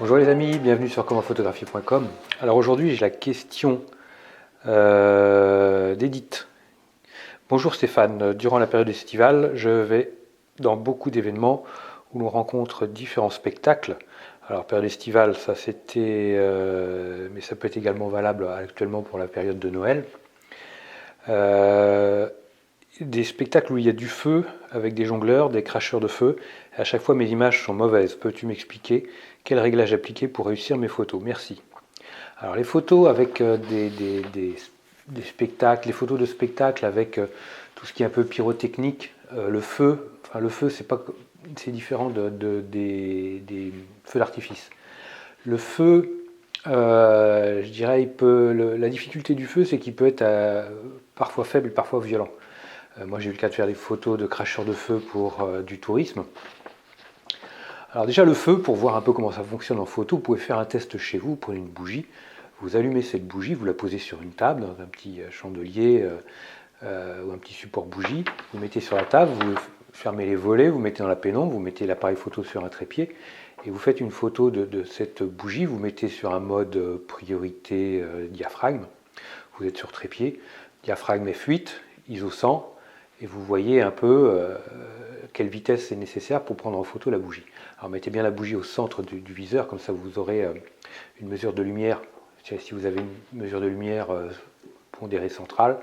Bonjour les amis, bienvenue sur commentphotographie.com. Alors aujourd'hui j'ai la question d'Edith. Bonjour Stéphane, durant la période estivale, je vais dans beaucoup d'événements où l'on rencontre différents spectacles. Alors période estivale, ça c'était, mais ça peut être également valable actuellement pour la période de Noël. Des spectacles où il y a du feu avec des jongleurs, des cracheurs de feu. À chaque fois mes images sont mauvaises. Peux-tu m'expliquer quel réglage appliquer pour réussir mes photos? Merci. Alors les photos avec des spectacles, les photos de spectacles avec tout ce qui est un peu pyrotechnique, le feu c'est différent des feux d'artifice. Le feu, je dirais, la difficulté du feu, c'est qu'il peut être parfois faible et parfois violent. Moi j'ai eu le cas de faire des photos de cracheurs de feu pour du tourisme. Alors déjà le feu, pour voir un peu comment ça fonctionne en photo, vous pouvez faire un test chez vous, vous prenez une bougie, vous allumez cette bougie, vous la posez sur une table, dans un petit chandelier ou un petit support bougie, vous mettez sur la table, vous fermez les volets, vous mettez dans la pénombre, vous mettez l'appareil photo sur un trépied et vous faites une photo de cette bougie, vous mettez sur un mode priorité diaphragme, vous êtes sur trépied, diaphragme F8, ISO 100, et vous voyez un peu quelle vitesse est nécessaire pour prendre en photo la bougie. Alors mettez bien la bougie au centre du viseur, comme ça vous aurez une mesure de lumière. Si vous avez une mesure de lumière pondérée centrale,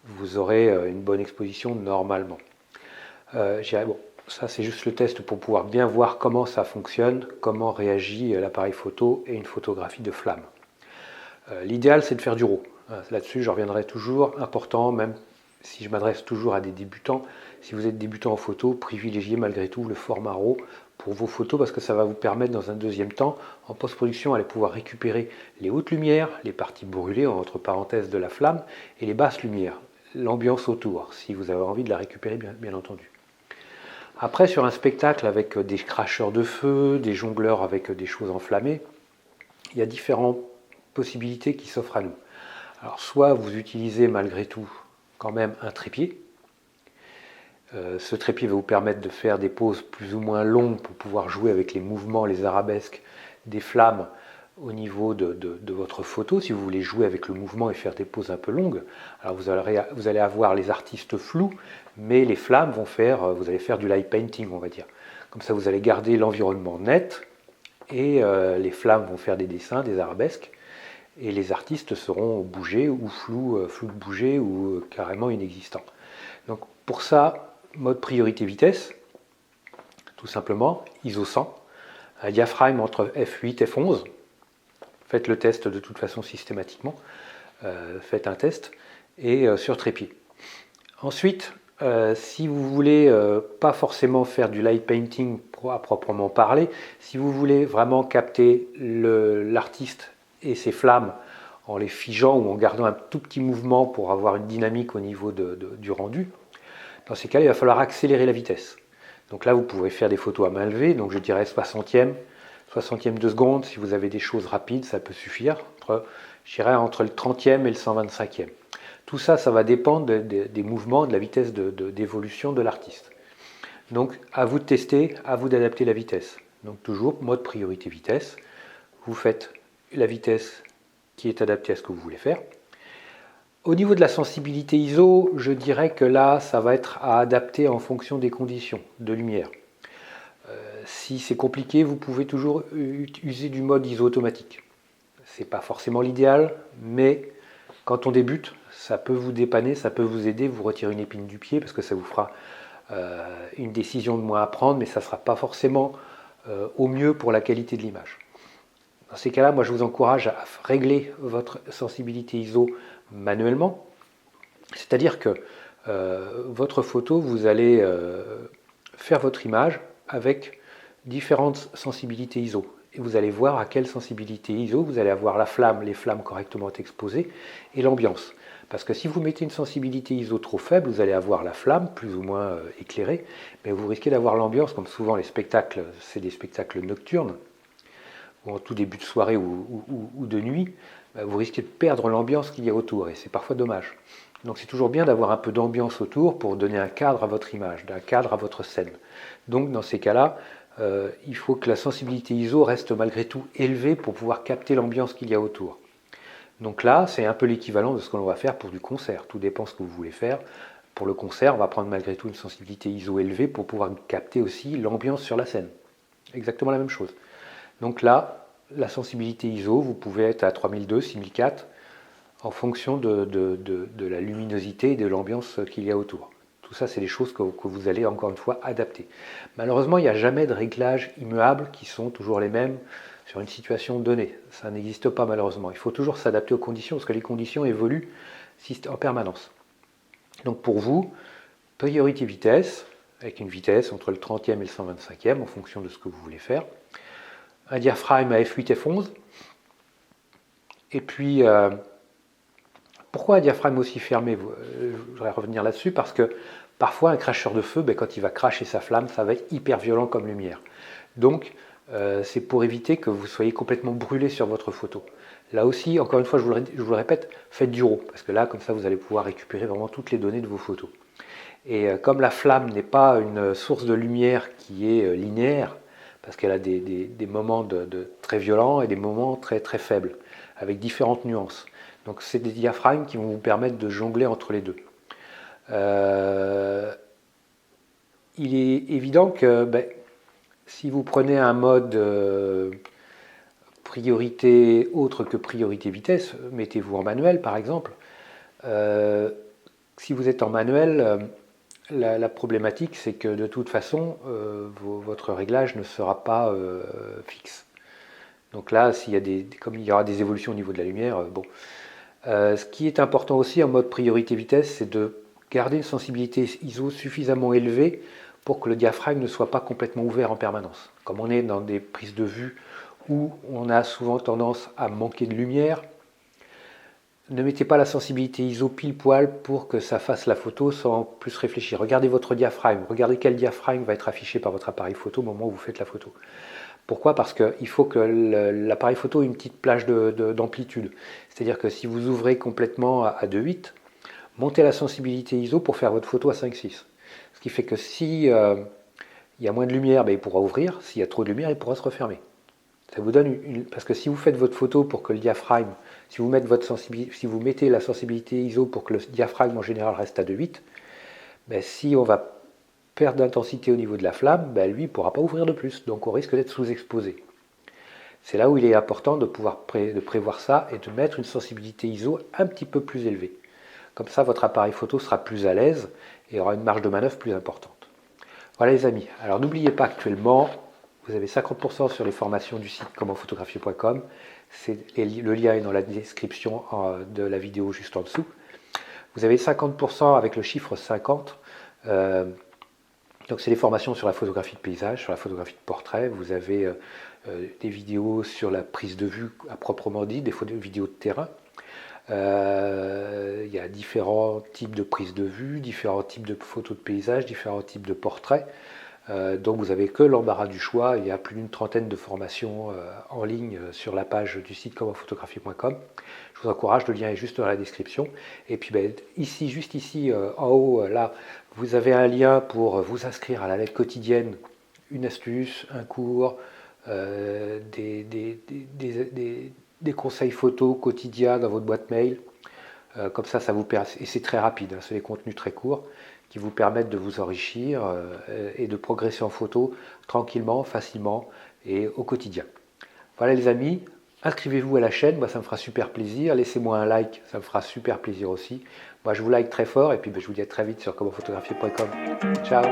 vous aurez une bonne exposition normalement. Bon, ça c'est juste le test pour pouvoir bien voir comment ça fonctionne, comment réagit l'appareil photo et une photographie de flamme. L'idéal c'est de faire du RAW. Là-dessus je reviendrai toujours, important, même si je m'adresse toujours à des débutants, si vous êtes débutant en photo, privilégiez malgré tout le format RAW pour vos photos parce que ça va vous permettre dans un deuxième temps, en post-production, d'aller pouvoir récupérer les hautes lumières, les parties brûlées, entre parenthèses de la flamme, et les basses lumières, l'ambiance autour, si vous avez envie de la récupérer bien entendu. Après, sur un spectacle avec des cracheurs de feu, des jongleurs avec des choses enflammées, il y a différentes possibilités qui s'offrent à nous. Alors soit vous utilisez malgré tout quand même un trépied. Ce trépied va vous permettre de faire des poses plus ou moins longues pour pouvoir jouer avec les mouvements, les arabesques des flammes au niveau de votre photo. Si vous voulez jouer avec le mouvement et faire des poses un peu longues, alors vous allez avoir les artistes flous, mais les flammes vont faire, vous allez faire du light painting, on va dire. Comme ça, vous allez garder l'environnement net et les flammes vont faire des dessins, des arabesques. Et les artistes seront bougés ou flous de bouger ou carrément inexistants. Donc pour ça, mode priorité vitesse, tout simplement, ISO 100, un diaphragme entre F8 et F11. Faites le test de toute façon systématiquement, faites un test, et sur trépied. Ensuite, si vous voulez pas forcément faire du light painting à proprement parler, si vous voulez vraiment capter l'artiste et ses flammes en les figeant ou en gardant un tout petit mouvement pour avoir une dynamique au niveau du rendu, dans ces cas il va falloir accélérer la vitesse. Donc là vous pouvez faire des photos à main levée, donc je dirais 60e de seconde. Si vous avez des choses rapides, ça peut suffire, je dirais entre le 30e et le 125e. Tout ça, ça va dépendre des mouvements, de la vitesse d'évolution de l'artiste. Donc à vous de tester, à vous d'adapter la vitesse. Donc toujours mode priorité vitesse, vous faites la vitesse qui est adaptée à ce que vous voulez faire. Au niveau de la sensibilité ISO, je dirais que là, ça va être à adapter en fonction des conditions de lumière. Si c'est compliqué, vous pouvez toujours user du mode ISO automatique. Ce n'est pas forcément l'idéal, mais quand on débute, ça peut vous dépanner, ça peut vous aider, vous retirer une épine du pied, parce que ça vous fera une décision de moins à prendre, mais ça ne sera pas forcément au mieux pour la qualité de l'image. Dans ces cas-là, moi je vous encourage à régler votre sensibilité ISO manuellement, c'est-à-dire que votre photo, vous allez faire votre image avec différentes sensibilités ISO. Et vous allez voir à quelle sensibilité ISO vous allez avoir la flamme, les flammes correctement exposées et l'ambiance. Parce que si vous mettez une sensibilité ISO trop faible, vous allez avoir la flamme plus ou moins éclairée, mais vous risquez d'avoir l'ambiance, comme souvent les spectacles, c'est des spectacles nocturnes, ou en tout début de soirée ou de nuit, vous risquez de perdre l'ambiance qu'il y a autour, et c'est parfois dommage. Donc c'est toujours bien d'avoir un peu d'ambiance autour pour donner un cadre à votre image, un cadre à votre scène. Donc dans ces cas-là, il faut que la sensibilité ISO reste malgré tout élevée pour pouvoir capter l'ambiance qu'il y a autour. Donc là, c'est un peu l'équivalent de ce que l'on va faire pour du concert. Tout dépend de ce que vous voulez faire. Pour le concert, on va prendre malgré tout une sensibilité ISO élevée pour pouvoir capter aussi l'ambiance sur la scène. Exactement la même chose. Donc là, la sensibilité ISO, vous pouvez être à 3002, 6004, en fonction de la luminosité et de l'ambiance qu'il y a autour. Tout ça, c'est des choses que vous allez encore une fois adapter. Malheureusement, il n'y a jamais de réglages immuables qui sont toujours les mêmes sur une situation donnée. Ça n'existe pas malheureusement. Il faut toujours s'adapter aux conditions parce que les conditions évoluent en permanence. Donc pour vous, priorité vitesse, avec une vitesse entre le 30e et le 125e en fonction de ce que vous voulez faire. Un diaphragme à f8, f11. Et puis, pourquoi un diaphragme aussi fermé? Je voudrais revenir là-dessus parce que parfois un cracheur de feu, quand il va cracher sa flamme, ça va être hyper violent comme lumière. Donc, c'est pour éviter que vous soyez complètement brûlé sur votre photo. Là aussi, encore une fois, je vous le répète, faites du RAW, parce que là, comme ça, vous allez pouvoir récupérer vraiment toutes les données de vos photos. Et comme la flamme n'est pas une source de lumière qui est linéaire, parce qu'elle a des moments très violents et des moments très, très faibles, avec différentes nuances. Donc c'est des diaphragmes qui vont vous permettre de jongler entre les deux. Il est évident que si vous prenez un mode priorité autre que priorité vitesse, mettez-vous en manuel par exemple. Si vous êtes en manuel, la problématique c'est que de toute façon, votre réglage ne sera pas fixe. Donc là, comme il y aura des évolutions au niveau de la lumière, ce qui est important aussi en mode priorité vitesse, c'est de garder une sensibilité ISO suffisamment élevée pour que le diaphragme ne soit pas complètement ouvert en permanence. Comme on est dans des prises de vue où on a souvent tendance à manquer de lumière, ne mettez pas la sensibilité ISO pile poil pour que ça fasse la photo sans plus réfléchir. Regardez votre diaphragme, regardez quel diaphragme va être affiché par votre appareil photo au moment où vous faites la photo. Pourquoi? Parce qu'il faut que l'appareil photo ait une petite plage d'amplitude. C'est-à-dire que si vous ouvrez complètement à 2.8, montez la sensibilité ISO pour faire votre photo à 5.6. Ce qui fait que si il y a moins de lumière, il pourra ouvrir. S'il y a trop de lumière, il pourra se refermer. Ça vous donne parce que si vous faites votre photo pour que le diaphragme, si vous mettez la sensibilité ISO pour que le diaphragme en général reste à 2.8, si on va perdre d'intensité au niveau de la flamme, lui, il ne pourra pas ouvrir de plus, donc on risque d'être sous-exposé. C'est là où il est important de pouvoir prévoir ça et de mettre une sensibilité ISO un petit peu plus élevée. Comme ça, votre appareil photo sera plus à l'aise et aura une marge de manœuvre plus importante. Voilà les amis, alors n'oubliez pas actuellement, vous avez 50% sur les formations du site commentphotographier.com. Le lien est dans la description de la vidéo juste en dessous. Vous avez 50% avec le chiffre 50. Donc c'est des formations sur la photographie de paysage, sur la photographie de portrait. Vous avez des vidéos sur la prise de vue à proprement dit, des vidéos de terrain. Il y a différents types de prises de vue, différents types de photos de paysage, différents types de portraits. Donc vous n'avez que l'embarras du choix. Il y a plus d'une trentaine de formations en ligne sur la page du site commentphotographier.com. Je vous encourage, le lien est juste dans la description. Et puis ici, juste ici en haut, là, vous avez un lien pour vous inscrire à la lettre quotidienne, une astuce, un cours, des conseils photos quotidiens dans votre boîte mail. Comme ça vous permet, et c'est très rapide, hein, c'est des contenus très courts qui vous permettent de vous enrichir et de progresser en photo tranquillement, facilement et au quotidien. Voilà les amis, inscrivez-vous à la chaîne, moi ça me fera super plaisir, laissez-moi un like, ça me fera super plaisir aussi. Moi je vous like très fort et puis je vous dis à très vite sur commentphotographier.com. Ciao.